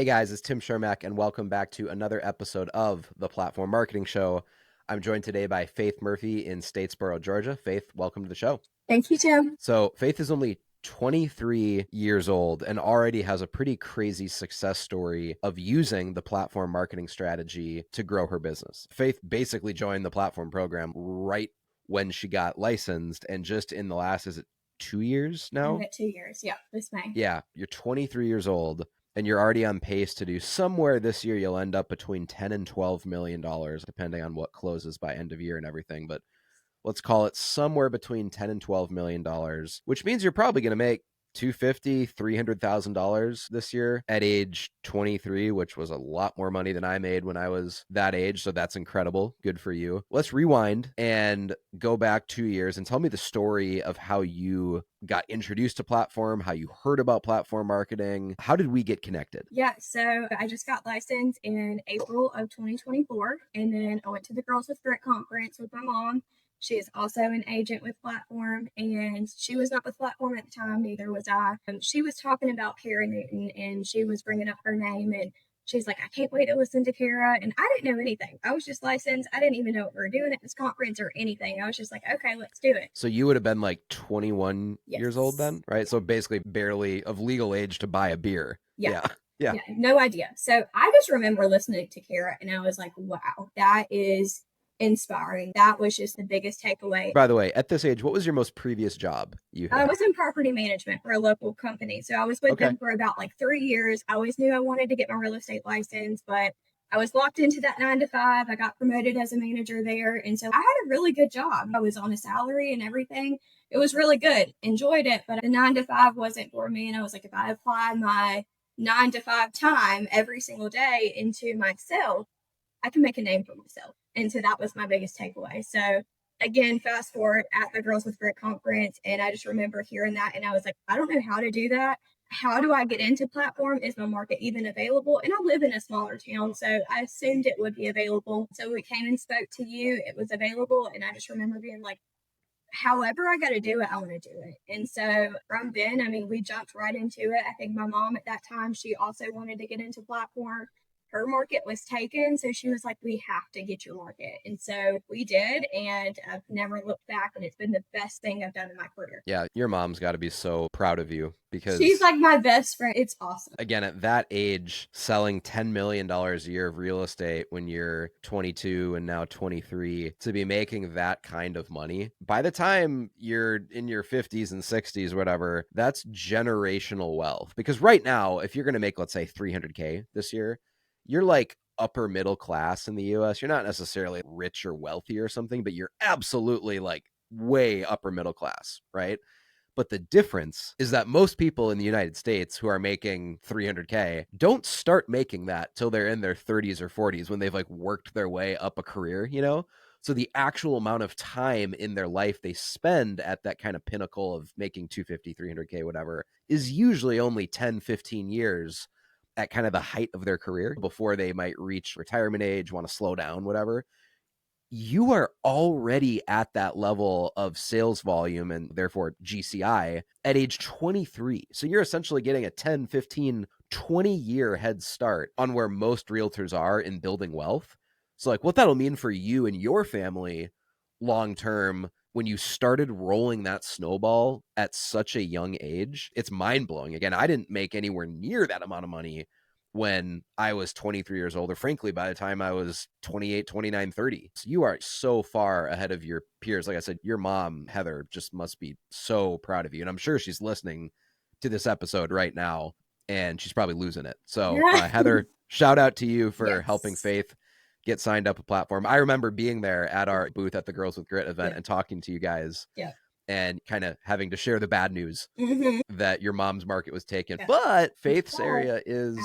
Hey guys, it's Tim Shermack, and welcome back to another episode of the Platform Marketing Show. I'm joined today by Faith Murphy in Statesboro, Georgia. Faith, welcome to the show. Thank you, Tim. So, Faith is only 23 years old and already has a pretty crazy success story of using the platform marketing strategy to grow her business. Faith basically joined the platform program right when she got licensed, and just in the last, is it 2 years now? I'm at 2 years. Yeah, this May. Yeah, you're 23 years old and you're already on pace to do somewhere this year. You'll end up between 10 and 12 million dollars, depending on what closes by end of year and everything. But let's call it somewhere between 10 and 12 million dollars, which means you're probably going to make $250,000-$300,000 this year at age 23, which was a lot more money than I made when I was that age. So that's incredible. Good for you. Let's rewind and go back 2 years and tell me the story of how you got introduced to platform, how you heard about platform marketing. How did we get connected? Yeah, so I just got licensed in April of 2024, and then I went to the Girls with Grit conference with my mom. She is also an agent with Platform, and she was not with Platform at the time, neither was I. She was talking about Kara Newton, and she was bringing up her name, and she's like, I can't wait to listen to Kara. And I didn't know anything. I was just licensed. I didn't even know what we were doing at this conference or anything. I was just like, okay, let's do it. So you would have been like 21 years old Yes. then, right? So basically barely of legal age to buy a beer. Yeah. Yeah. Yeah, no idea. So I just remember listening to Kara and I was like, wow, that is inspiring. That was just the biggest takeaway. By the way, at this age, what was your most previous job you I had? was in property management for a local company. So I was with them for about like 3 years. I always knew I wanted to get my real estate license, but I was locked into that 9 to 5. I got promoted as a manager there. And so I had a really good job. I was on a salary and everything. It was really good. Enjoyed it. But the 9 to 5 wasn't for me. And I was like, if I apply my 9 to 5 time every single day into myself, I can make a name for myself. And so that was my biggest takeaway. So again, fast forward at the Girls with Grit conference, and I just remember hearing that, and I was like, I don't know how to do that. How do I get into platform? Is my market even available? And I live in a smaller town, so I assumed it would be available. So when we came and spoke to you, it was available, and I just remember being like, however I got to do it, I want to do it. And so from then, I mean, we jumped right into it. I think my mom at that time, she also wanted to get into platform. Her market was taken. So she was like, we have to get your market. And so we did. And I've never looked back. And it's been the best thing I've done in my career. Yeah, your mom's got to be so proud of you because she's like my best friend. It's awesome. Again, at that age, selling $10 million a year of real estate when you're 22 and now 23, to be making that kind of money, by the time you're in your 50s and 60s, whatever, that's generational wealth. Because right now, if you're going to make, let's say, 300K this year, you're like upper middle class in the US. You're not necessarily rich or wealthy or something, but you're absolutely like way upper middle class, right? But the difference is that most people in the United States who are making 300K don't start making that till they're in their 30s or 40s when they've like worked their way up a career, you know? So the actual amount of time in their life they spend at that kind of pinnacle of making 250, 300K, whatever, is usually only 10, 15 years at kind of the height of their career before they might reach retirement age, want to slow down, whatever. You are already at that level of sales volume and therefore GCI at age 23. So you're essentially getting a 10, 15, 20-year head start on where most realtors are in building wealth. So like what that'll mean for you and your family long-term when you started rolling that snowball at such a young age, it's mind-blowing. Again, I didn't make anywhere near that amount of money when I was 23 years old, or frankly, by the time I was 28, 29, 30. So you are so far ahead of your peers. Like I said, your mom, Heather, just must be so proud of you. And I'm sure she's listening to this episode right now and she's probably losing it. So Heather, shout out to you for helping Faith get signed up a platform. I remember being there at our booth at the Girls with Grit event and talking to you guys. And kind of having to share the bad news that your mom's market was taken, but Faith's area is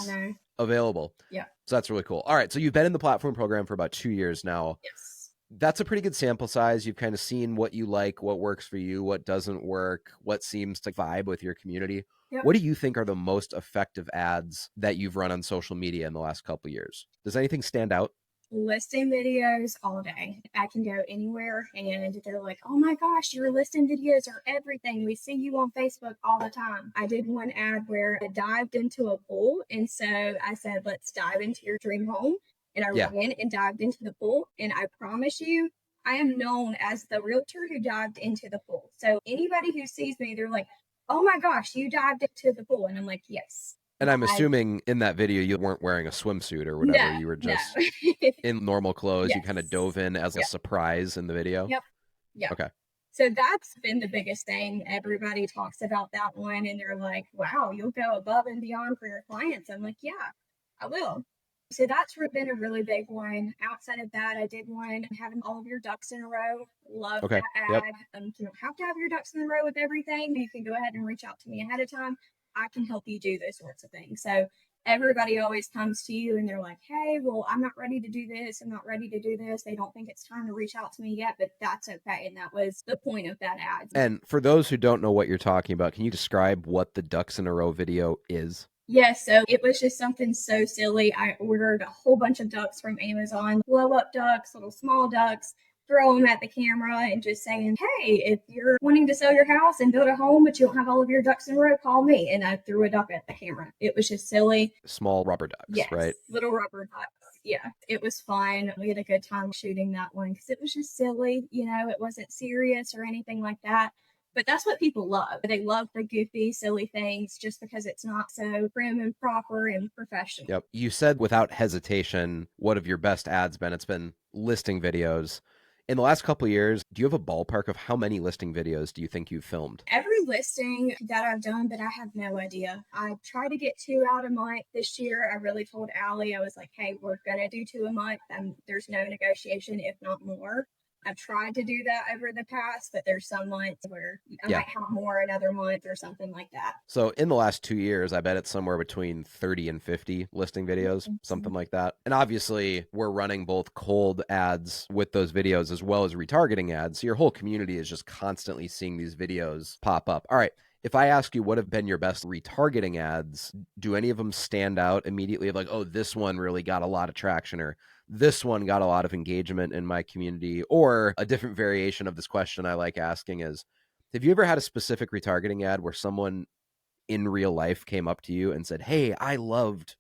available. Yeah. So that's really cool. All right. So you've been in the platform program for about 2 years now. Yes. That's a pretty good sample size. You've kind of seen what you like, what works for you, what doesn't work, what seems to vibe with your community. What do you think are the most effective ads that you've run on social media in the last couple of years? Does anything stand out? Listing videos all day. I can go anywhere and they're like, oh my gosh, your listing videos are everything. We see you on Facebook all the time. I did one ad where I dived into a pool. And so I said, let's dive into your dream home. And I Yeah. ran and dived into the pool. And I promise you, I am known as the realtor who dived into the pool. So anybody who sees me, they're like, oh my gosh, you dived into the pool. And I'm like, yes. And I'm assuming in that video you weren't wearing a swimsuit or No, whatever. You were no. just in normal clothes. You kind of Yes. dove in as a Yep. surprise in the video. Yep. Yep. Okay. So that's been the biggest thing. Everybody talks about that one and they're like, wow, you'll go above and beyond for your clients. I'm like, yeah, I will. So that's been a really big one. Outside of that, I did one having all of your ducks in a row. Love Okay. that Yep. ad. You don't have to have your ducks in a row with everything. You can go ahead and reach out to me ahead of time. I can help you do those sorts of things. So everybody always comes to you and they're like, hey, well, I'm not ready to do this. I'm not ready to do this. They don't think it's time to reach out to me yet, but that's okay. And that was the point of that ad. And for those who don't know what you're talking about, can you describe what the ducks in a row video is? Yes, so it was just something so silly. I ordered a whole bunch of ducks from Amazon, blow up ducks, little small ducks, throw them at the camera and just saying, hey, if you're wanting to sell your house and build a home, but you don't have all of your ducks in a row, call me. And I threw a duck at the camera. It was just silly. Small rubber ducks, Yes, right? little rubber ducks. Yeah, it was fun. We had a good time shooting that one because it was just silly. It wasn't serious or anything like that. But that's what people love. They love the goofy, silly things just because it's not so prim and proper and professional. Yep. You said without hesitation, what have your best ads been? It's been listing videos. In the last couple of years, do you have a ballpark of how many listing videos do you think you've filmed? Every listing that I've done, but I have no idea. I try to get 2 out a month. This year, I really told Allie, I was like, hey, we're going to do 2 a month. And there's no negotiation, if not more. I've tried to do that over the past, but there's some months where I Yeah. might have more another month or something like that. So in the last 2 years, I bet it's somewhere between 30 and 50 listing videos, something like that. And obviously, we're running both cold ads with those videos as well as retargeting ads. So your whole community is just constantly seeing these videos pop up. All right. If I ask you what have been your best retargeting ads, do any of them stand out immediately of like, oh, this one really got a lot of traction, or this one got a lot of engagement in my community? Or a different variation of this question I like asking is, have you ever had a specific retargeting ad where someone in real life came up to you and said, hey, I loved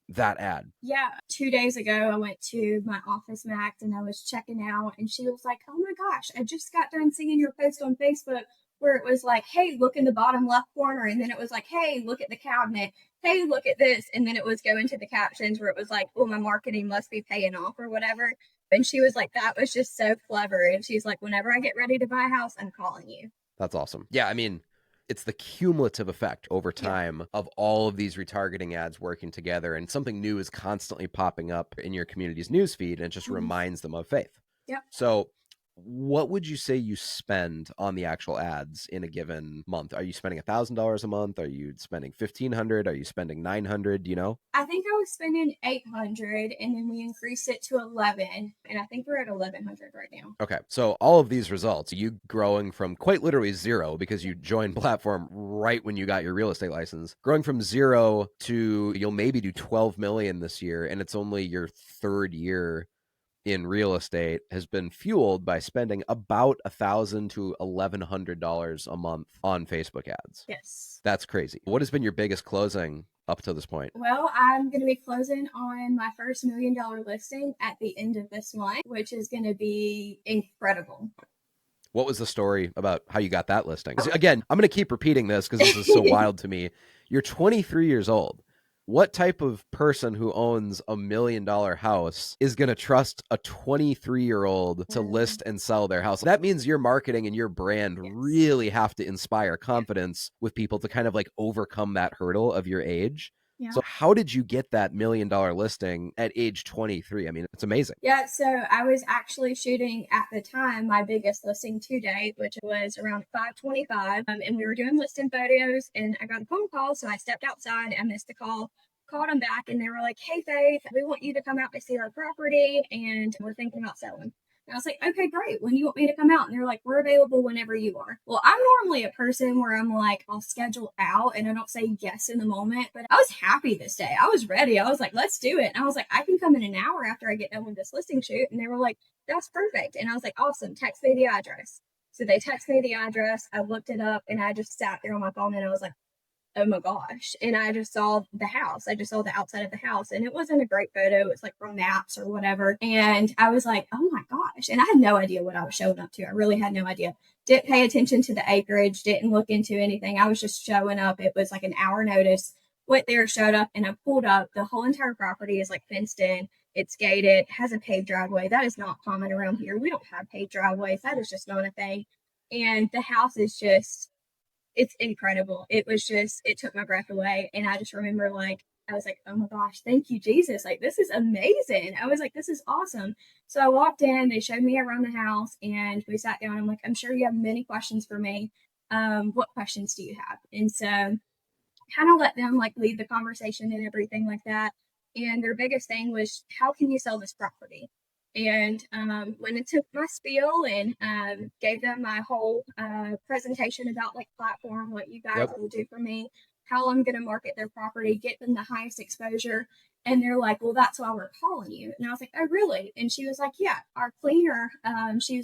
that ad? Yeah, 2 days ago, I went to my office max and I was checking out, and she was like, oh my gosh, I just got done seeing your post on Facebook where it was like, hey, look in the bottom left corner. And then it was like, hey, look at the cabinet. Hey, look at this. And then it was going to the captions where it was like, oh, my marketing must be paying off or whatever. And she was like, that was just so clever. And she's like, whenever I get ready to buy a house, I'm calling you. That's awesome. Yeah, I mean, it's the cumulative effect over time of all of these retargeting ads working together, and something new is constantly popping up in your community's newsfeed, and it just reminds them of faith. Yep. So what would you say you spend on the actual ads in a given month? Are you spending $1,000 a month? Are you spending $1,500? Are you spending $900? Do you know? I think I was spending 800 and then we increased it to 11. And I think we're at 1100 right now. Okay. So all of these results, you growing from quite literally zero because you joined platform right when you got your real estate license, growing from zero to you'll maybe do 12 million this year, and it's only your third year in real estate, has been fueled by spending about $1,000 to $1,100 a month on Facebook ads. Yes. That's crazy. What has been your biggest closing up to this point? Well, I'm going to be closing on my first $1 million listing at the end of this month, which is going to be incredible. What was the story about how you got that listing? Again, I'm going to keep repeating this because this is so wild to me. You're 23 years old. What type of person who owns $1 million house is going to trust a 23-year-old to list and sell their house? That means your marketing and your brand really have to inspire confidence with people to kind of like overcome that hurdle of your age. Yeah. So how did you get that $1 million listing at age 23? I mean, it's amazing. Yeah, so I was actually shooting at the time my biggest listing to date, which was around 525. And we were doing listing photos and I got a phone call. So I stepped outside. I missed the call, called them back, and they were like, hey, Faith, we want you to come out to see our property and we're thinking about selling. And I was like, okay, great. When do you want me to come out? And they're like, we're available whenever you are. Well, I'm normally a person where I'm like, I'll schedule out and I don't say yes in the moment, but I was happy this day. I was ready. I was like, let's do it. And I was like, I can come in an hour after I get done with this listing shoot. And they were like, that's perfect. And I was like, awesome. Text me the address. So they text me the address. I looked it up and I just sat there on my phone and I was like, oh my gosh. And I just saw the house. I just saw the outside of the house. And it wasn't a great photo. It's like from maps or whatever. And I was like, oh my gosh. And I had no idea what I was showing up to. I really had no idea. Didn't pay attention to the acreage, didn't look into anything. I was just showing up. It was like an hour notice. Went there, showed up, and I pulled up. The whole entire property is like fenced in. It's gated, has a paved driveway. That is not common around here. We don't have paved driveways. That is just not a thing. And the house is just, it's incredible. It was just, it took my breath away. And I just remember like, I was like, oh my gosh, thank you, Jesus. Like, this is amazing. I was like, this is awesome. So I walked in, they showed me around the house and we sat down. I'm like, I'm sure you have many questions for me. What questions do you have? And so kind of let them like lead the conversation and everything like that. And their biggest thing was, how can you sell this property? And when it took my spiel and gave them my whole presentation about like platform, what you guys Yep. will do for me, how I'm going to market their property, get them the highest exposure. And they're like, well, that's why we're calling you. And I was like, oh, really? And she was like, yeah, our cleaner, she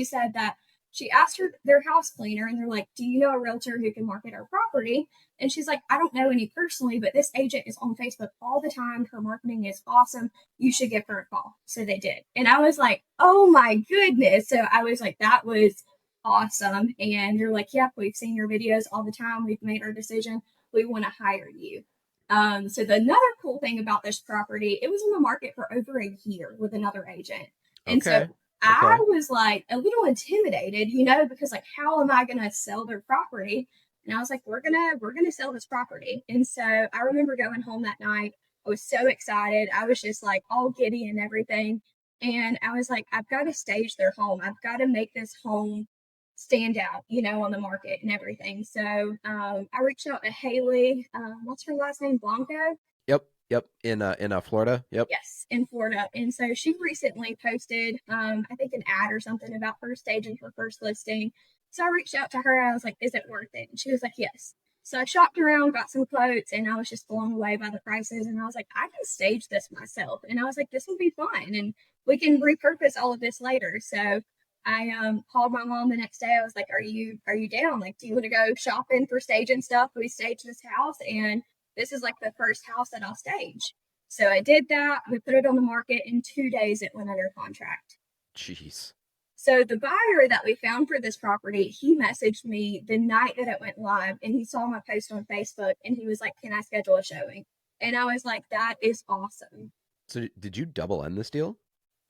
said that she asked her their house cleaner and they're like, do you know a realtor who can market our property? And she's like, I don't know any personally, but this agent is on Facebook all the time. Her marketing is awesome. You should give her a call. So they did. And I was like, oh my goodness. So I was like, that was awesome. And they're like, yep, we've seen your videos all the time. We've made our decision. We want to hire you. So the another cool thing about this property, it was on the market for over a year with another agent. And so Okay. I Okay. was like a little intimidated, because like, how am I going to sell their property? And I was like, we're gonna sell this property. And so I remember going home that night. I was so excited. I was just like all giddy and everything. And I was like, I've got to stage their home. I've got to make this home stand out, on the market and everything. So I reached out to Haley. What's her last name? Blanco. Yep. Yep. In Florida. Yep. Yes, in Florida. And so she recently posted, I think, an ad or something about her staging her first listing. So I reached out to her. I was like, is it worth it? And she was like, yes. So I shopped around, got some quotes, and I was just blown away by the prices. And I was like, I can stage this myself. And I was like, this will be fun. And we can repurpose all of this later. So I called my mom the next day. I was like, are you down? Like, do you want to go shopping for staging stuff? We staged this house and this is like the first house that I'll stage. So I did that. We put it on the market. In 2 days, it went under contract. Jeez. So the buyer that we found for this property, he messaged me the night that it went live and he saw my post on Facebook and he was like, can I schedule a showing? And I was like, that is awesome. So did you double end this deal?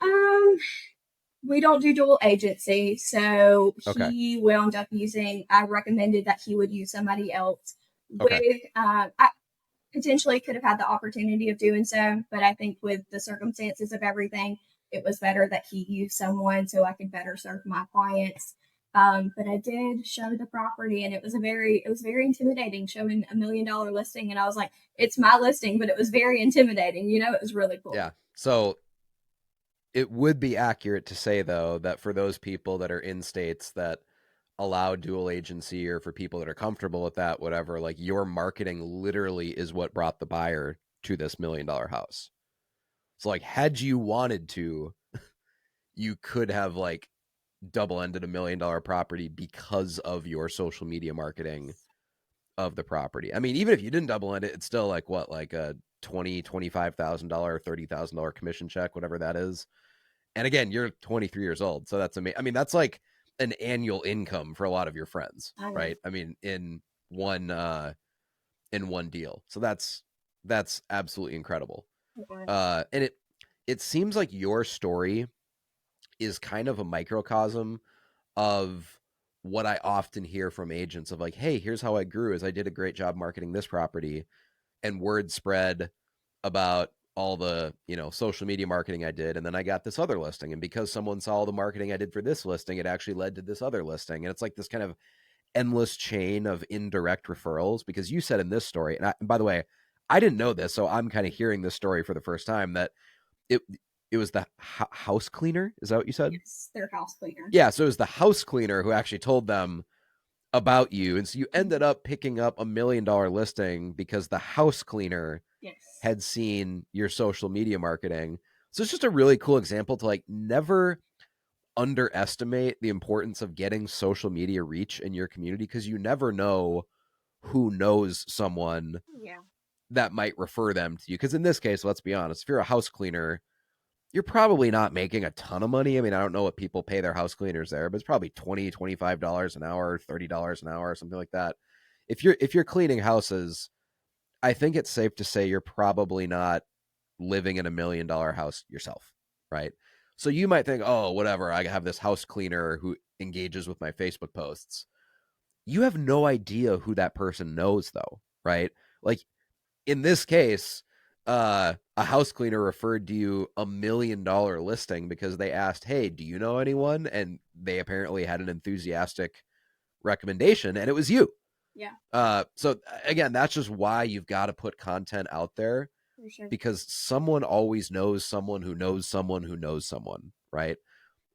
Um, we don't do dual agency. So Okay. he wound up I recommended that he would use somebody else Okay. with, I potentially could have had the opportunity of doing so, but I think with the circumstances of everything, it was better that he used someone so I could better serve my clients. But I did show the property, and it was very intimidating showing $1 million listing, and I was like, it's my listing, but it was very intimidating. It was really cool. Yeah. So it would be accurate to say though that for those people that are in states that allow dual agency, or for people that are comfortable with that, whatever, like your marketing literally is what brought the buyer to this $1 million house. So like had you wanted to, you could have like double ended $1 million property because of your social media marketing of the property. I mean, even if you didn't double end it, it's still like what, like a $25,000, $30,000 commission check, whatever that is. And again, you're 23 years old, so that's amazing. I mean, that's like an annual income for a lot of your friends, I know. right? I mean, one in one deal. So that's absolutely incredible. And it seems like your story is kind of a microcosm of what I often hear from agents of like, hey, here's how I grew is I did a great job marketing this property, and word spread about all the, social media marketing I did, and then I got this other listing, and because someone saw the marketing I did for this listing, it actually led to this other listing. And it's like this kind of endless chain of indirect referrals. Because you said in this story, and by the way, I didn't know this, so I'm kind of hearing this story for the first time, that it it was the house cleaner. Is that what you said? Yes, their house cleaner. Yeah. So it was the house cleaner who actually told them about you. And so you ended up picking up $1 million listing because the house cleaner Yes. had seen your social media marketing. So it's just a really cool example to like never underestimate the importance of getting social media reach in your community, because you never know who knows someone Yeah. that might refer them to you. Because in this case, let's be honest, if you're a house cleaner, you're probably not making a ton of money. I mean, I don't know what people pay their house cleaners there, but it's probably $20, $25 an hour, $30 an hour, something like that. If you're cleaning houses, I think it's safe to say you're probably not living in $1 million house yourself, right? So you might think, oh, whatever, I have this house cleaner who engages with my Facebook posts. You have no idea who that person knows, though, right? Like in this case, a house cleaner referred to you $1 million listing because they asked, hey, do you know anyone? And they apparently had an enthusiastic recommendation, and it was you. Yeah. So again, that's just why you've got to put content out there, For sure. because someone always knows someone who knows someone who knows someone, right?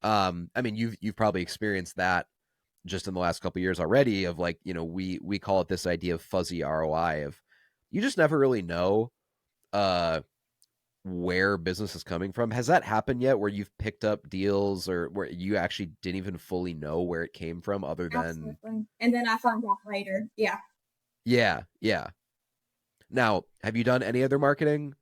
I mean, you've probably experienced that just in the last couple of years already, of like, we call it this idea of fuzzy ROI, of you just never really know uh where business is coming from. Has that happened yet, where you've picked up deals or where you actually didn't even fully know where it came from other than Absolutely. And then I found out later. Yeah. yeah, yeah. Now, have you done any other marketing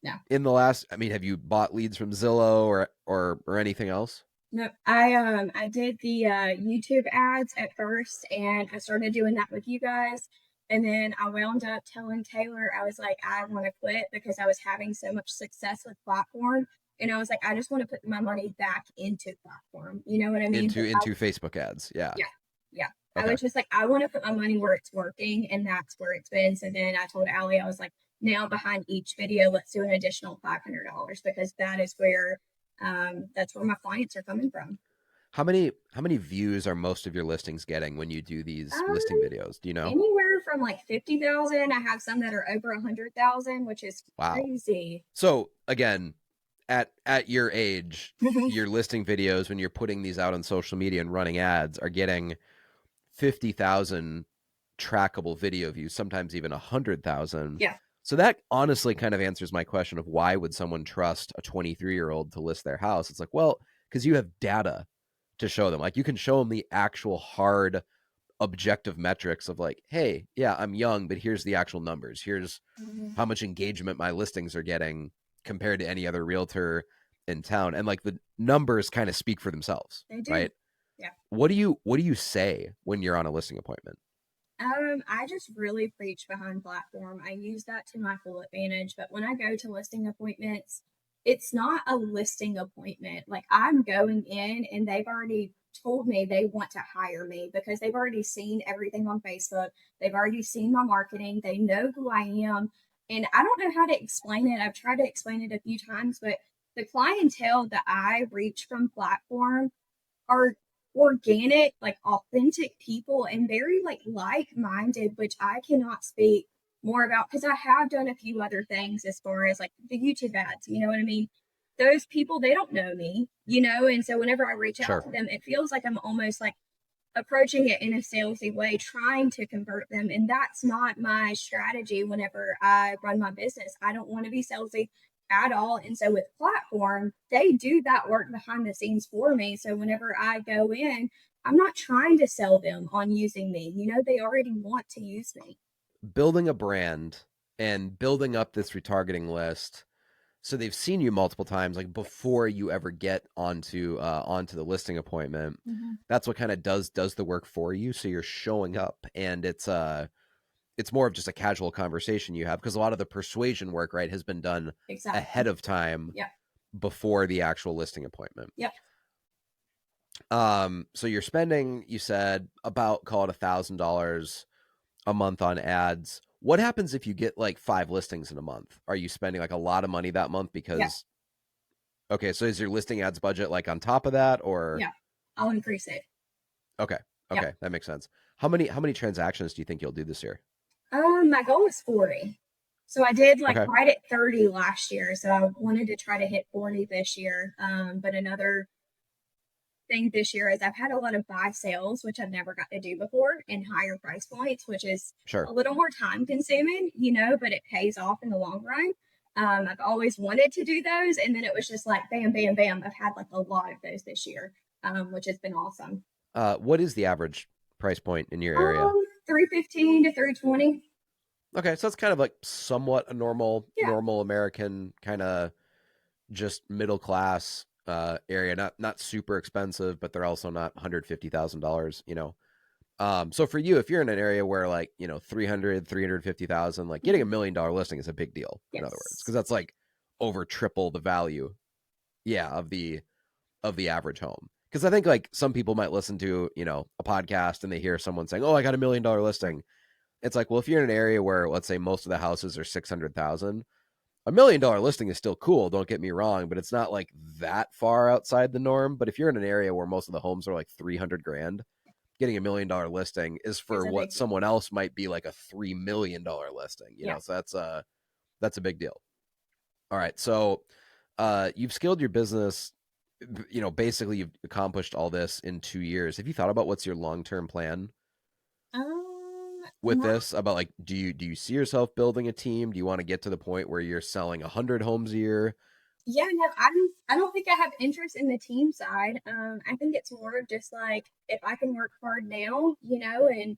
No. in the last, I mean, have you bought leads from Zillow or anything else? No. I did the YouTube ads at first, and I started doing that with you guys. And then I wound up telling Taylor, I was like, I want to quit because I was having so much success with platform. And I was like, I just want to put my money back into platform. You know what I mean? Into Facebook ads. Yeah. Yeah. Yeah. I Okay. was just like, I want to put my money where it's working, and that's where it's been. So then I told Allie, I was like, now behind each video, let's do an additional $500, because that's where my clients are coming from. How many views are most of your listings getting when you do these Um, listing videos? Do you know? Anywhere from like 50,000. I have some that are over 100,000, which is Wow. crazy. So again, at your age, your listing videos, when you're putting these out on social media and running ads, are getting 50,000 trackable video views, sometimes even 100,000. Yeah. So that honestly kind of answers my question of why would someone trust a 23-year-old to list their house? It's like, well, because you have data to show them. Like you can show them the actual hard objective metrics of like, hey, yeah, I'm young, but here's the actual numbers. Here's Mhm. how much engagement my listings are getting compared to any other realtor in town. And like the numbers kind of speak for themselves, They do. right? Yeah. What do you say when you're on a listing appointment? I just really preach behind platform. I use that to my full advantage. But when I go to listing appointments, it's not a listing appointment. Like I'm going in and they've already told me they want to hire me because they've already seen everything on Facebook. They've already seen my marketing. They know who I am. And I don't know how to explain it. I've tried to explain it a few times, but the clientele that I reach from platform are organic, like authentic people, and very like-minded, which I cannot speak more about because I have done a few other things as far as like the YouTube ads, you know what I mean? Those people, they don't know me, and so whenever I reach out Sure. to them, it feels like I'm almost like approaching it in a salesy way, trying to convert them. And that's not my strategy whenever I run my business. I don't want to be salesy at all. And so with platform, they do that work behind the scenes for me. So whenever I go in, I'm not trying to sell them on using me. They already want to use me. Building a brand and building up this retargeting list, so they've seen you multiple times, like Yes. before you ever get onto the listing appointment. Mhm. That's what kind of does the work for you. So you're showing up, and it's more of just a casual conversation you have, because a lot of the persuasion work, right, has been done ahead Exactly. of time Yep. before the actual listing appointment. Yep. So you're spending, you said, about, call it $1,000 a month on ads. What happens if you get like 5 listings in a month? Are you spending like a lot of money that month Yep. because okay, so is your listing ads budget like on top of that, or Yep. I'll increase it. okay, Yep. okay, that makes sense. How many transactions do you think you'll do this year? My goal is 40. So I did like Okay. right at 30 last year. So I wanted to try to hit 40 this year. But another thing this year is I've had a lot of buy sales, which I've never got to do before, in higher price points, which is a Sure. little more time consuming, but it pays off in the long run. I've always wanted to do those, and then it was just like bam, bam, bam. I've had like a lot of those this year, which has been awesome. What is the average price point in your area? 315 to 320. Okay, so it's kind of like somewhat a Yeah, normal American kind of just middle class area. Not super expensive, but they're also not $150,000. So for you, if you're in an area where like 350,000, like getting $1 million listing is a big deal. In other words, yes, because that's like over triple the value, yeah, of the average home. Because I think like some people might listen to a podcast and they hear someone saying, "Oh, I got $1 million listing." It's like, well, if you're in an area where let's say most of the houses are 600,000, $1 million listing is still cool. Don't get me wrong, but it's not like that far outside the norm. But if you're in an area where most of the homes are like 300 grand, getting $1 million listing is it's for a what big deal. someone else might be like a $3 million listing. Yeah. So that's a big deal. All right, so you've scaled your business. Basically you've accomplished all this in 2 years. Have you thought about what's your long term plan with Not this? About like, do you see yourself building a team? Do you want to get to the point where you're selling 100 homes a year? Yeah, no, I don't think I have interest in the team side. I think it's more of just like if I can work hard now, and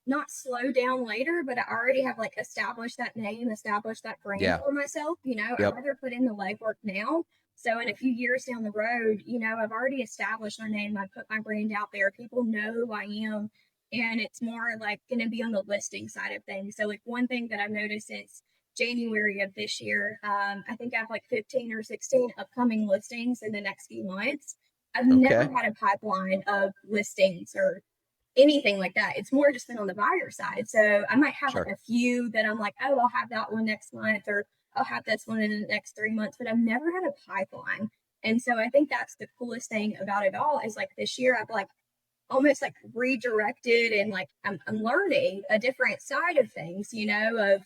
not slow down later, but I already have like established that name, established that brand Yeah. for myself. I'd Yep. rather put in the legwork now. So in a few years down the road, I've already established my name. I put my brand out there. People know who I am. And it's more like going to be on the listing side of things. So like one thing that I've noticed since January of this year, I think I have like 15 or 16 upcoming listings in the next few months. I've never Okay. had a pipeline of listings or anything like that. It's more just been on the buyer side. So I might have like Sure. a few that I'm like, oh, I'll have that one next month, or I'll have this one in the next 3 months, but I've never had a pipeline. And so I think that's the coolest thing about it all is like this year I've like almost like redirected and like I'm learning a different side of things, of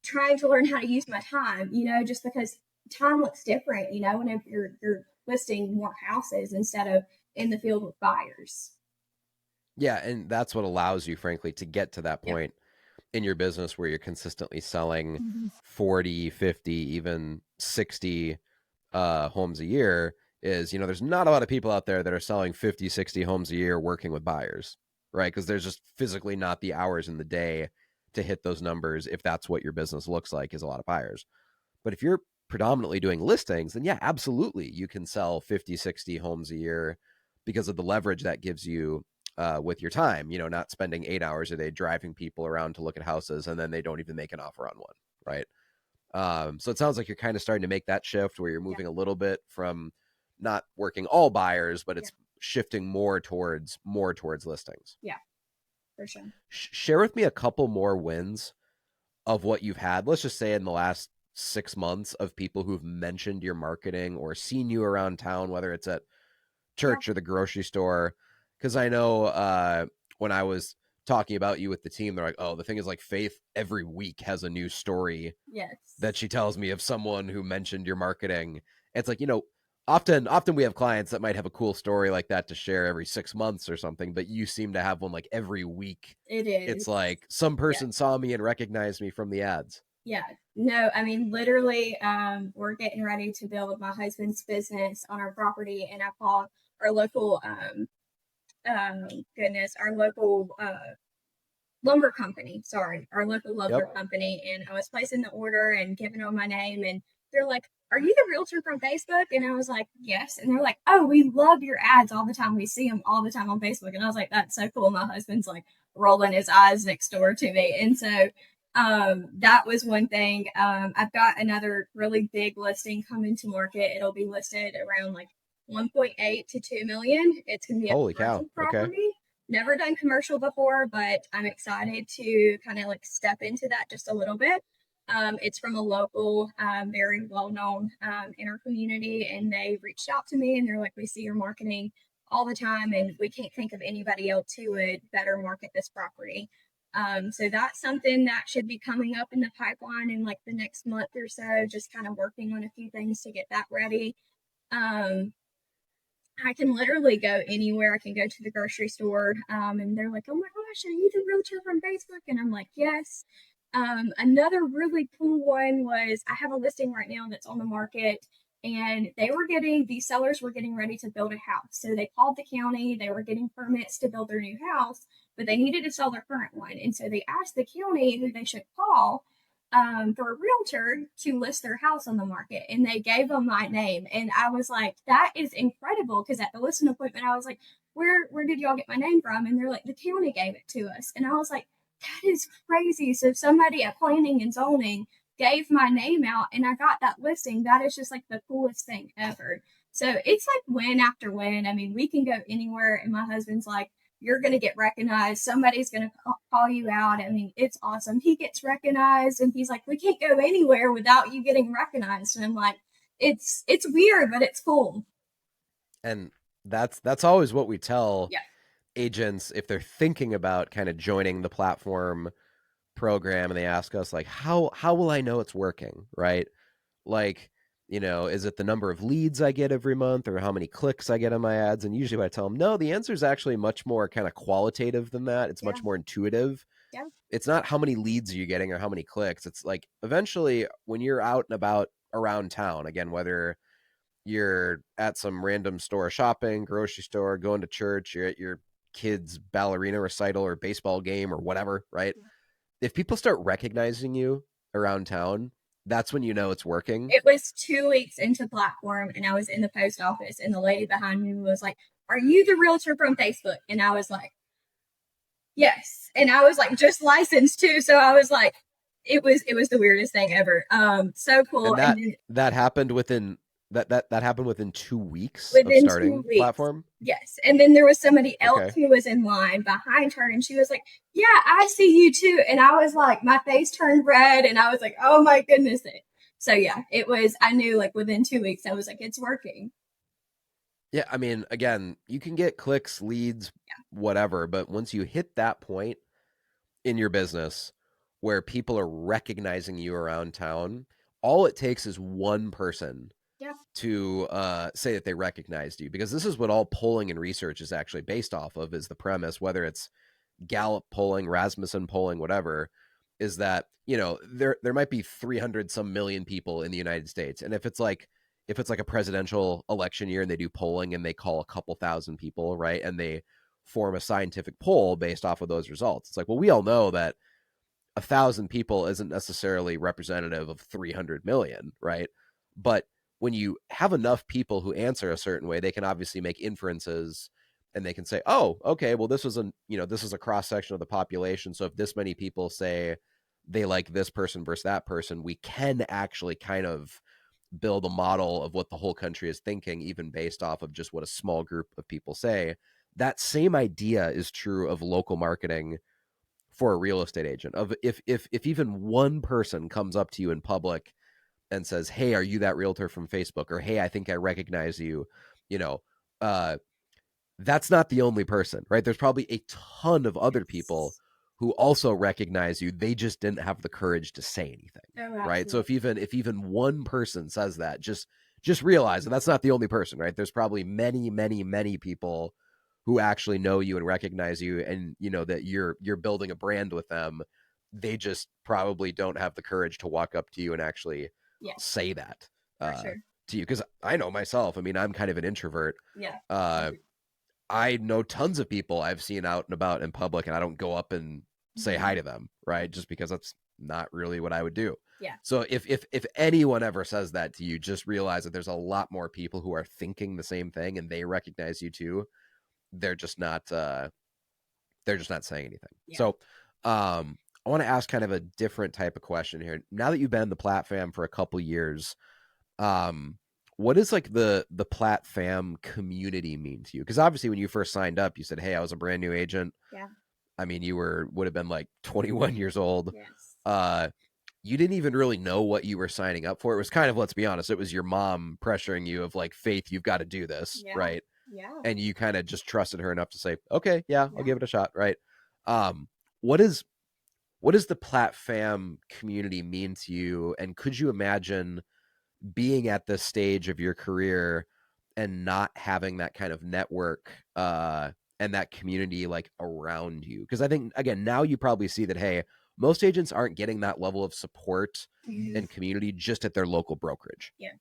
trying to learn how to use my time, just because time looks different, whenever you're listing more houses instead of in the field with buyers. Yeah, and that's what allows you, frankly, to get to that Yeah. point in your business where you're consistently selling Mhm. 40, 50, even 60 homes a year. Is there's not a lot of people out there that are selling 50, 60 homes a year working with buyers, right? Because there's just physically not the hours in the day to hit those numbers. If that's what your business looks like, is a lot of buyers. But if you're predominantly doing listings, then yeah, absolutely, you can sell 50, 60 homes a year because of the leverage that gives you with your time, not spending 8 hours a day driving people around to look at houses and then they don't even make an offer on one, right? So it sounds like you're kind of starting to make that shift where you're Yeah. moving a little bit from not working all buyers, but Yeah. it's shifting more towards listings. Yeah, for sure. Share with me a couple more wins of what you've had, let's just say in the last 6 months, of people who've mentioned your marketing or seen you around town, whether it's at Yeah. church or the grocery store. Because I know when I was talking about you with the team, they're like, oh, the thing is like Faith every week has a new story that Yes. she tells me of someone who mentioned your marketing. It's like, often we have clients that might have a cool story like that to share every 6 months or something, but you seem to have one like every week. It It's is. like some Yeah. person saw me and recognized me from the ads. Yeah. No, I mean, literally, we're getting ready to build my husband's business on our property, and I called our local, goodness, our local lumber company. Sorry, our local lumber Yep. company. And I was placing the order and giving them my name. And they're like, "Are you the realtor from Facebook?" And I was like, "Yes." And they're like, "Oh, we love your ads all the time. We see them all the time on Facebook." And I was like, "That's so cool." My husband's like rolling his eyes next door to me. And so that was one thing. I've got another really big listing coming to market. It'll be listed around like 1.8 to 2 million. It's going to be a Holy cow. commercial Okay. property. Never done commercial before, but I'm excited to kind of like step into that just a little bit. It's from a local, very well known in our community, and they reached out to me and they're like, "We see your marketing all the time, and we can't think of anybody else who would better market this property." So that's something that should be coming up in the pipeline in like the next month or so, just kind of working on a few things to get that ready. Um, I can literally go anywhere. I can go to the grocery store, and they're like, "Oh my gosh, are you the realtor from Facebook?" And I'm like, "Yes." Another really cool one was I have a listing right now that's on the market, and these sellers were getting ready to build a house. So they called the county. They were getting permits to build their new house, but they needed to sell their current one, and so they asked the county who they should call for a realtor to list their house on the market, and they gave them my name, and I was like, that is incredible, because at the listing appointment I was like, where did y'all get my name from? And they're like, the county gave it to us. And I was like, that is crazy. So somebody at planning and zoning gave my name out and I got that listing. That is just like the coolest thing ever. So it's like win after win. I mean, we can go anywhere, and my husband's like, you're going to get recognized. Somebody's going to call you out. I mean, it's awesome. He gets recognized, and he's like, we can't go anywhere without you getting recognized. And I'm like, it's weird, but it's cool. And that's always what we tell Yeah. agents if they're thinking about kind of joining the platform program, and they ask us like, how will I know it's working, right? Like, is it the number of leads I get every month or how many clicks I get on my ads? And usually I tell them, no, the answer is actually much more kind of qualitative than that. It's Yeah. much more intuitive. Yeah. It's not how many leads are you getting or how many clicks. It's like eventually when you're out and about around town, again, whether you're at some random store shopping, grocery store, going to church, you're at your kid's ballerina recital or baseball game or whatever, right? If people start recognizing you around town, that's when you know it's working. It was 2 weeks into platform, and I was in the post office, and the lady behind me was like, are you the realtor from Facebook? And I was like, yes. And I was like, just licensed too. So I was like, it was the weirdest thing ever. So cool. And And that then that happened within that happened within 2 weeks of within two starting weeks, platform. yes. And then there was somebody else Okay. who was in line behind her, and she was like, yeah, I see you too. And I was like, my face turned red, and I was like, oh my goodness. So yeah, I knew like within 2 weeks, I was like, it's working. Yeah, I mean, again, you can get clicks, leads, whatever, but once you hit that point in your business where people are recognizing you around town, all it takes is one person Yeah. to say that they recognized you, because this is what all polling and research is actually based off of, is the premise, whether it's Gallup polling, Rasmussen polling, whatever, is that, there might be 300 some million people in the United States. And if it's like a presidential election year and they do polling and they call a couple thousand people, right? And they form a scientific poll based off of those results. It's like, well, we all know that 1,000 people isn't necessarily representative of 300 million, right? But when you have enough people who answer a certain way, they can obviously make inferences, and they can say, oh, okay, well, this is a cross section of the population. So if this many people say they like this person versus that person, we can actually kind of build a model of what the whole country is thinking, even based off of just what a small group of people say. That same idea is true of local marketing for a real estate agent. Of if even one person comes up to you in public and says, hey, are you that realtor from Facebook? Or hey, I think I recognize you, you know uh that's not the only person, right? There's probably a ton of other people Yes. who also recognize you. They just didn't have the courage to say anything, Oh, right? So absolutely. if even one person says that, just realize that that's not the only person, right? There's probably many, many, many people who actually know you and recognize you, and that you're building a brand with them. They just probably don't have the courage to walk up to you and actually Yeah, say that for uh, sure. to you. Because I know myself. I mean, I'm kind of an introvert. Yeah. Uh, I know tons of people I've seen out and about in public, and I don't go up and say hi Mhm. to them, right? Just because that's not really what I would do. Yeah. So if anyone ever says that to you, just realize that there's a lot more people who are thinking the same thing, and they recognize you too. They're just not saying anything. Yeah. So I want to ask kind of a different type of question here. Now that you've been in the Plat Fam for a couple years, um, what does like the Plat Fam community mean to you? Because obviously when you first signed up, you said, hey, I was a brand new agent. Yeah. I mean, you would have been like 21 years old. Yes. uh you didn't even really know what you were signing up for. It was kind of, let's be honest, it was your mom pressuring you of like, Faith, you've got to do this, Yeah. right? Yeah. And you kind of just trusted her enough to say, okay, yeah, I'll Yeah. give it a shot, right? um what is what does the Platfam community mean to you? And could you imagine being at this stage of your career and not having that kind of network and that community like around you? Because I think again now you probably see that, hey, most agents aren't getting that level of support Mhm. and community just at their local brokerage. Yeah.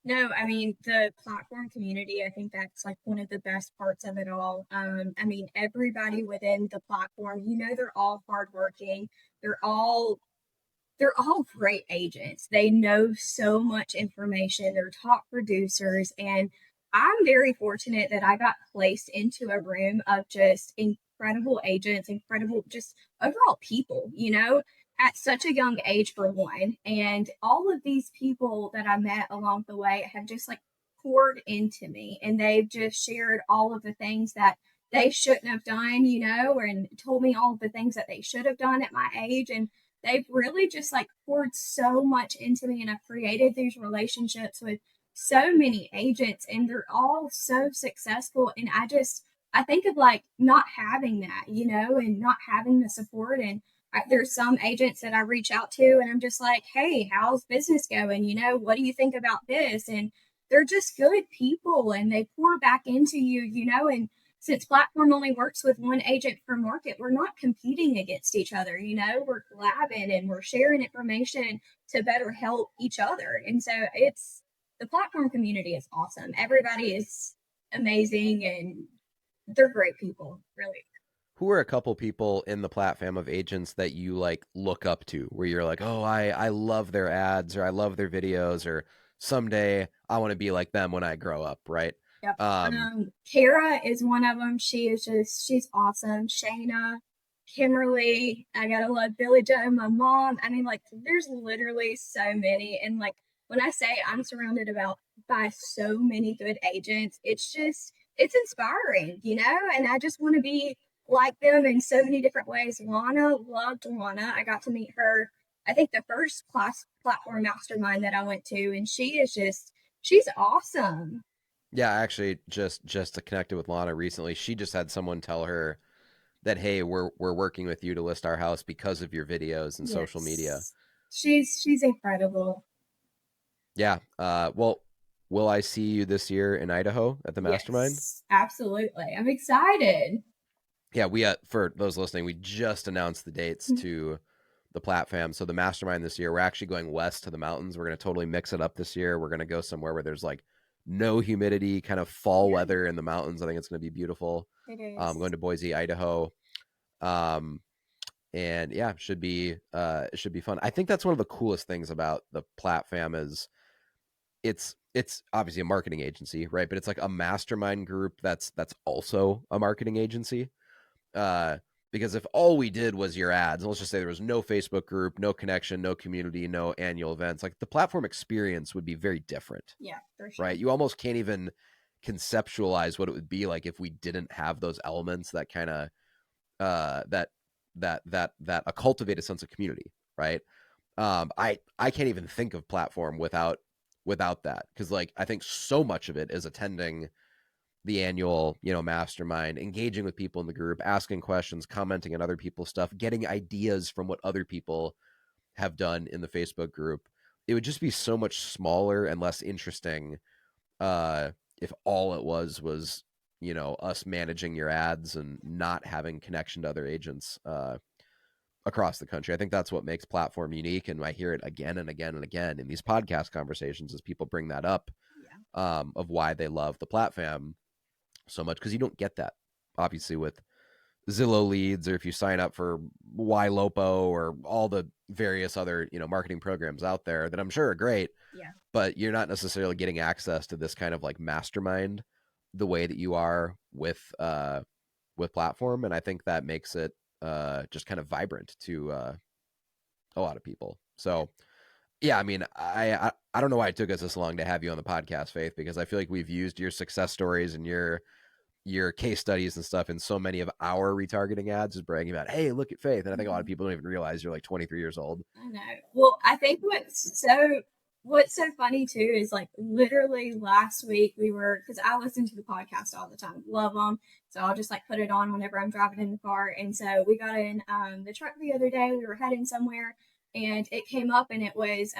No, I mean, the platform community, I think that's like one of the best parts of it all. I mean, everybody within the platform, they're all hardworking. They're all they're all great agents. They know so much information. They're top producers. And I'm very fortunate that I got placed into a room of just incredible agents, incredible, just overall people, at such a young age, for one. And all of these people that I met along the way have just like poured into me, and they've just shared all of the things that they shouldn't have done, and told me all of the things that they should have done at my age. And they've really just like poured so much into me, and I've created these relationships with so many agents, and they're all so successful. And I think of like not having that, and not having the support. And there's some agents that I reach out to and I'm just like, hey, how's business going? What do you think about this? And they're just good people, and they pour back into you, and since platform only works with one agent per market, we're not competing against each other. We're collabing and we're sharing information to better help each other. And so it's the platform community is awesome. Everybody is amazing, and they're great people, really. Who are a couple people in the platform of agents that you like look up to where you're like, oh, I love their ads or I love their videos or someday I want to be like them when I grow up, right? Yep. Um, Kara is one of them. She's awesome. Shayna, Kimberly, I gotta love Billy Joe, my mom. I mean, like, there's literally so many. And like, when I say I'm surrounded about by so many good agents, it's inspiring, and I just want to be like them in so many different ways. Lana, loved Lana. I got to meet her, I think the first class platform mastermind that I went to, and she's awesome. yeah, I actually just connected with Lana recently. She just had someone tell her that, hey, we're working with you to list our house because of your videos and social media. Yes. She's incredible. Yeah. Well, will I see you this year in Idaho at the mastermind? Yes, absolutely. I'm excited. Yeah, we for those listening, we just announced the dates to the Platfam. So the mastermind this year, we're actually going west to the mountains. We're going to totally mix it up this year. We're going to go somewhere where there's like no humidity, kind of fall Yeah, weather in the mountains. I think it's going to be beautiful. it is. Going to Boise, Idaho. Um, and yeah, it should be fun. I think that's one of the coolest things about the Platfam is it's obviously a marketing agency, right? But it's like a mastermind group that's also a marketing agency. Uh, because if all we did was your ads, and let's just say there was no Facebook group, no connection, no community, no annual events, like the platform experience would be very different, Yeah, for sure. right? You almost can't even conceptualize what it would be like if we didn't have those elements that kind of that that a cultivated sense of community, right? I can't even think of platform without that because like I think so much of it is attending the annual, mastermind, engaging with people in the group, asking questions, commenting on other people's stuff, getting ideas from what other people have done in the Facebook group. It would just be so much smaller and less interesting if all it was, us managing your ads and not having connection to other agents across the country. I think that's what makes platform unique. And I hear it again and again and again in these podcast conversations as people bring that up Yeah. of why they love the platform so much because you don't get that obviously with Zillow leads or if you sign up for YLOPO or all the various other marketing programs out there that I'm sure are great, Yeah. but you're not necessarily getting access to this kind of like mastermind the way that you are with platform, and I think that makes it just kind of vibrant to a lot of people. Yeah. So yeah, I mean, I don't know why it took us this long to have you on the podcast, Faith, because I feel like we've used your success stories and your case studies and stuff in so many of our retargeting ads is bragging about, hey, look at Faith. And I think a lot of Mhm. people don't even realize you're like 23 years old. I know. Well, I think what's so funny too is like literally last week because I listen to the podcast all the time, love them. So I'll just like put it on whenever I'm driving in the car. And so we got in the truck the other day. We were heading somewhere, and it came up, and it was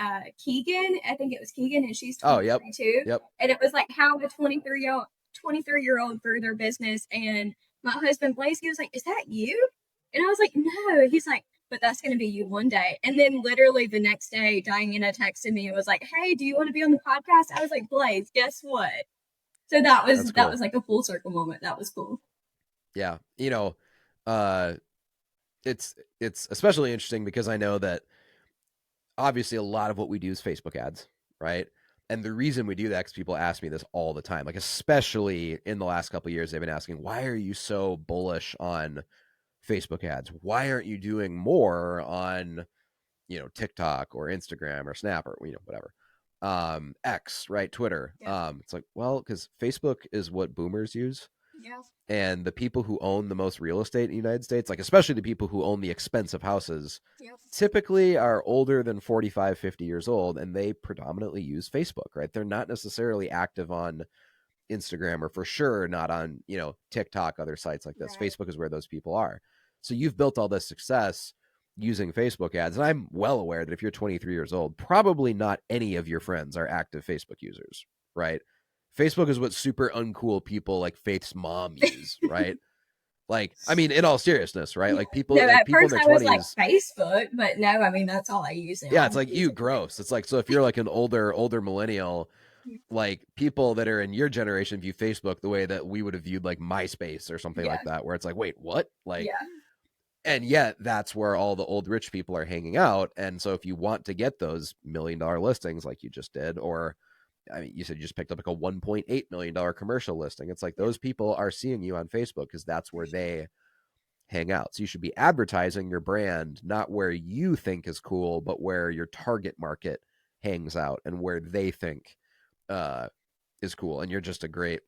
Keegan. I think it was Keegan, and she's Oh, yep. 23 too. Yep. And it was like how the 23-year-old grew their business. And my husband Blaze, he was like, "Is that you?" And I was like, "No." He's like, "But that's going to be you one day." And then literally the next day, Diana texted me and was like, "Hey, do you want to be on the podcast?" I was like, "Blaze, guess what?" So that was cool. like a full circle moment. That was cool. Yeah. It's especially interesting because I know that obviously a lot of what we do is Facebook ads, right? And the reason we do that is people ask me this all the time, like especially in the last couple of years, they've been asking, why are you so bullish on Facebook ads? Why aren't you doing more on, TikTok or Instagram or Snap or, whatever. X, right? Twitter. Yeah. It's like, well, because Facebook is what boomers use. Yeah. And the people who own the most real estate in the United States, like especially the people who own the expensive houses, Yep. typically are older than 45, 50 years old, and they predominantly use Facebook, right? They're not necessarily active on Instagram, or for sure not on, TikTok, other sites like this. Right. Facebook is where those people are. So you've built all this success using Facebook ads. And I'm well aware that if you're 23 years old, probably not any of your friends are active Facebook users, right? Facebook is what super uncool people like Faith's mom use, right? Like, I mean, in all seriousness, right? Yeah. Like people, No, like at people in first their I was like 20s. Facebook, but no, I mean that's all I use now. Yeah, it's like you gross. It's like, so if you're like an older millennial, like people that are in your generation view Facebook the way that we would have viewed like MySpace or something Yeah. like that, where it's like, wait, what? Like, Yeah. and yet that's where all the old rich people are hanging out. And so if you want to get those $1 million listings like you just did, or I mean, you said you just picked up like a $1.8 million commercial listing. It's like those people are seeing you on Facebook because that's where they hang out. So you should be advertising your brand, not where you think is cool, but where your target market hangs out and where they think uh, is cool. And you're just a great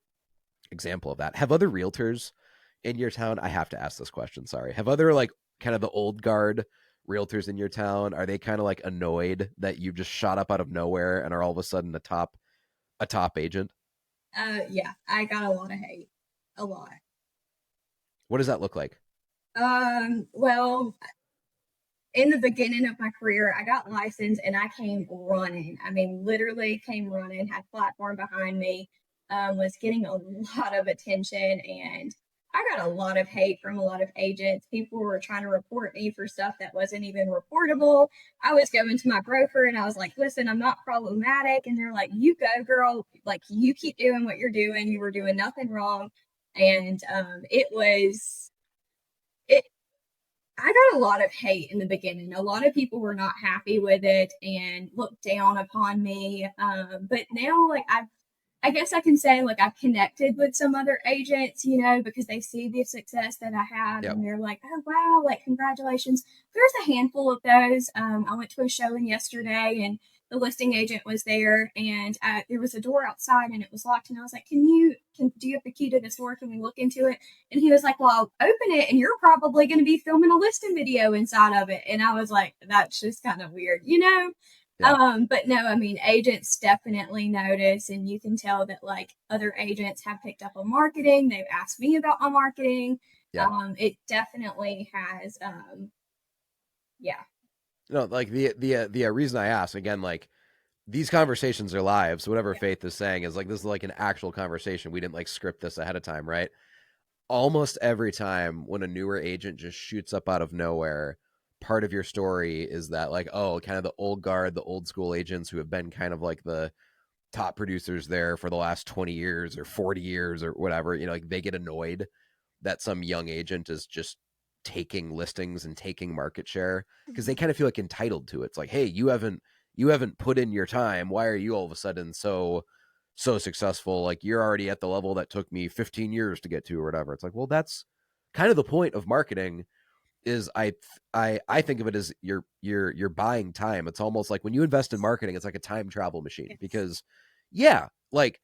example of that. Have other realtors in your town? I have to ask this question. Sorry. Have other like kind of the old guard realtors in your town? Are they kind of like annoyed that you just shot up out of nowhere and are all of a sudden a top agent? Yeah, I got a lot of hate. A lot. What does that look like? Well, in the beginning of my career, I got licensed and I came running. I mean, literally came running, had platform behind me, was getting a lot of attention, and I got a lot of hate from a lot of agents. People were trying to report me for stuff that wasn't even reportable. I was going to my broker and I was like, "Listen, I'm not problematic." And they're like, "You go, girl. Like, you keep doing what you're doing. You were doing nothing wrong." And it was it I got a lot of hate in the beginning. A lot of people were not happy with it and looked down upon me. But now, like I guess I can say like I've connected with some other agents, because they see the success that I have, Yep. and they're like, "Oh wow, like congratulations." There's a handful of those. I went to a showing yesterday, and the listing agent was there, and there was a door outside, and it was locked, and I was like, do you have the key to this door? Can we look into it?" And he was like, "Well, I'll open it, and you're probably going to be filming a listing video inside of it." And I was like, "That's just kind of weird, you know?" Yeah. But no, I mean, agents definitely notice, and you can tell that like other agents have picked up on marketing. They've asked me about my marketing. Yeah. It definitely has. Yeah. No, like the reason I ask again, like these conversations are live. So whatever Yeah. Faith is saying is like, this is like an actual conversation. We didn't like script this ahead of time, right? Almost every time when a newer agent just shoots up out of nowhere, part of your story is that like, oh, kind of the old guard, the old school agents who have been kind of like the top producers there for the last 20 years or 40 years or whatever, like they get annoyed that some young agent is just taking listings and taking market share because they Mhm. kind of feel like entitled to it. It's like, hey, you haven't put in your time. Why are you all of a sudden so successful? Like you're already at the level that took me 15 years to get to or whatever. It's like, well, that's kind of the point of marketing is I think of it as you're buying time. It's almost like when you invest in marketing, it's like a time travel machine Yes. because yeah, like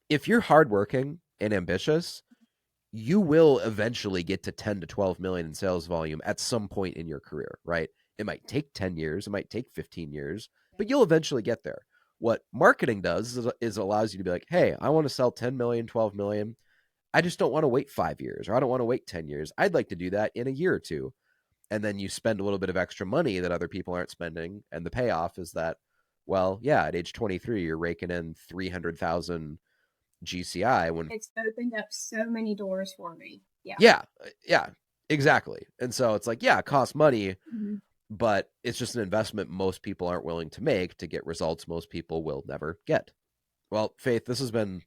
if you're hardworking and ambitious, you will eventually get to 10 to 12 million in sales volume at some point in your career, right? It might take 10 years, it might take 15 years, but you'll eventually get there. What marketing does is allows you to be like, hey, I want to sell 10 million, 12 million. I just don't want to wait 5 years, or I don't want to wait 10 years. I'd like to do that in a year or two. And then you spend a little bit of extra money that other people aren't spending. And the payoff is that, well, yeah, at age 23, you're raking in 300,000 GCI when it's opened up so many doors for me. Yeah. yeah, exactly. And so it's like, yeah, it costs money, Mm-hmm. but it's just an investment most people aren't willing to make to get results most people will never get. Well, Faith, this has been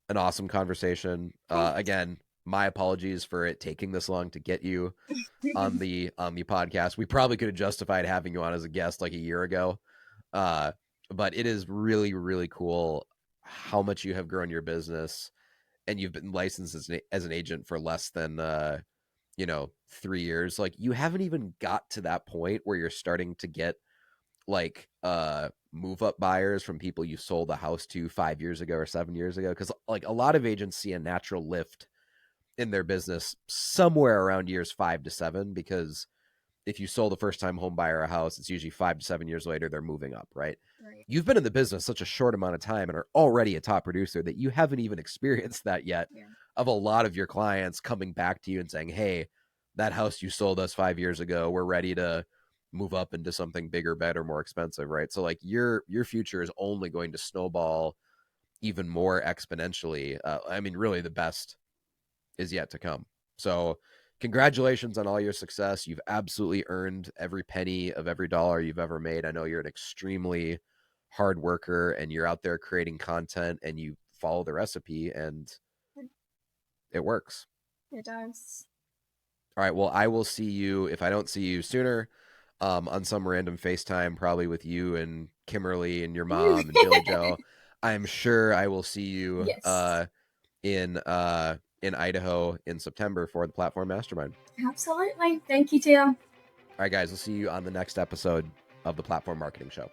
an awesome conversation. Again, my apologies for it taking this long to get you on the podcast. We probably could have justified having you on as a guest like a year ago. But it is really, really cool how much you have grown your business, and you've been licensed as an agent for less than 3 years. Like, you haven't even got to that point where you're starting to get like move up buyers from people you sold a house to 5 years ago or 7 years ago, because like a lot of agents see a natural lift in their business somewhere around years 5 to 7, because if you sold a first time home buyer a house, it's usually 5 to 7 years later they're moving up, right? Right. You've been in the business such a short amount of time and are already a top producer that you haven't even experienced that yet, Yeah. of a lot of your clients coming back to you and saying, hey, that house you sold us 5 years ago, we're ready to move up into something bigger, better, more expensive, right? So like your future is only going to snowball even more exponentially. I mean, really the best is yet to come. So congratulations on all your success. You've absolutely earned every penny of every dollar you've ever made. I know you're an extremely hard worker, and you're out there creating content, and you follow the recipe, and it works. It does. All right. Well, I will see you, if I don't see you sooner, on some random FaceTime, probably with you and Kimberly and your mom and Billy Joe. I'm sure I will see you Yes. in Idaho in September for the Platform Mastermind. Absolutely. Thank you, Tim. All right, guys, we'll see you on the next episode of the Platform Marketing Show.